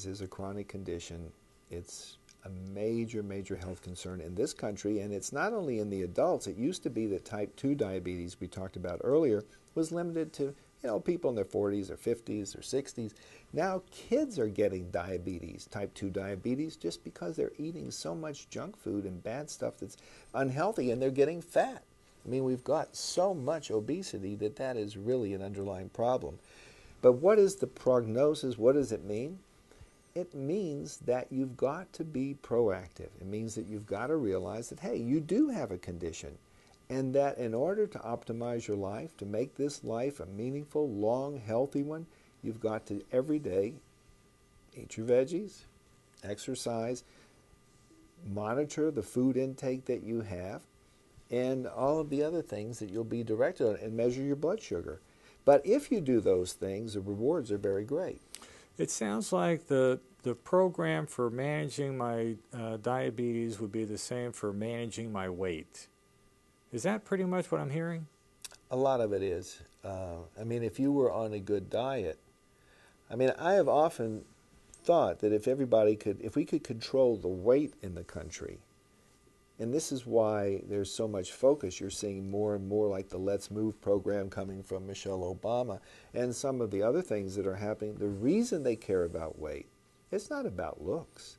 diabetes is a chronic condition. It's a major, major health concern in this country, and it's not only in the adults. It used to be that type 2 diabetes we talked about earlier was limited to people in their 40s or 50s or 60s. Now kids are getting diabetes, type 2 diabetes, just because they're eating so much junk food and bad stuff that's unhealthy, and they're getting fat. I mean, we've got so much obesity that is really an underlying problem. But what is the prognosis? What does it mean? It means that you've got to be proactive. It means that you've got to realize that, hey, you do have a condition, and that in order to optimize your life, to make this life a meaningful, long, healthy one, you've got to every day eat your veggies, exercise, monitor the food intake that you have, and all of the other things that you'll be directed on, and measure your blood sugar. But if you do those things, the rewards are very great. It sounds like the program for managing my diabetes would be the same for managing my weight. Is that pretty much what I'm hearing? A lot of it is. I mean, if you were on a good diet, I mean, I have often thought that if we could control the weight in the country, and this is why there's so much focus. You're seeing more and more like the Let's Move program coming from Michelle Obama and some of the other things that are happening. The reason they care about weight, it's not about looks.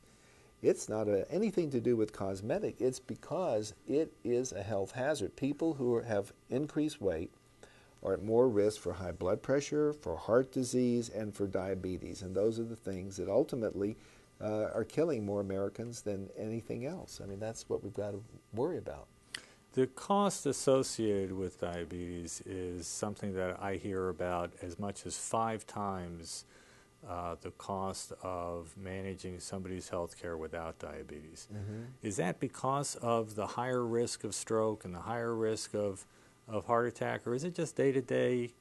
It's not anything to do with cosmetic. It's because it is a health hazard. People who have increased weight are at more risk for high blood pressure, for heart disease, and for diabetes. And those are the things that ultimately are killing more Americans than anything else. I mean, that's what we've got to worry about. The cost associated with diabetes is something that I hear about as much as 5 times the cost of managing somebody's health care without diabetes. Mm-hmm. Is that because of the higher risk of stroke and the higher risk of heart attack, or is it just day-to-day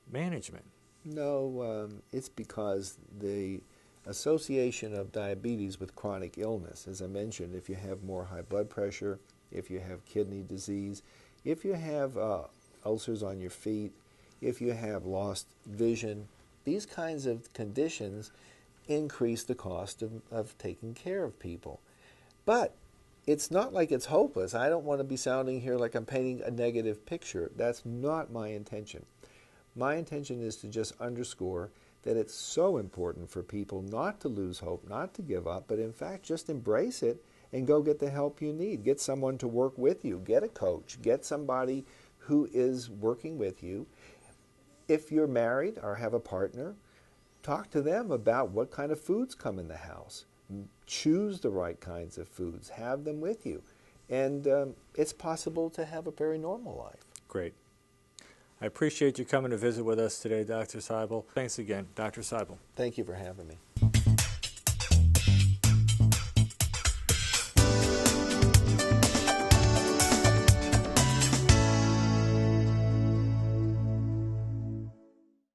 management? No, it's because the association of diabetes with chronic illness, as I mentioned, if you have more high blood pressure, if you have kidney disease, if you have ulcers on your feet, if you have lost vision, these kinds of conditions increase the cost of taking care of people. But it's not like it's hopeless. I don't want to be sounding here like I'm painting a negative picture. That's not my intention. My intention is to just underscore that it's so important for people not to lose hope, not to give up, but in fact just embrace it and go get the help you need. Get someone to work with you. Get a coach. Get somebody who is working with you. If you're married or have a partner, talk to them about what kind of foods come in the house. Choose the right kinds of foods. Have them with you. And it's possible to have a very normal life. Great. I appreciate you coming to visit with us today, Dr. Seibel. Thanks again, Dr. Seibel. Thank you for having me.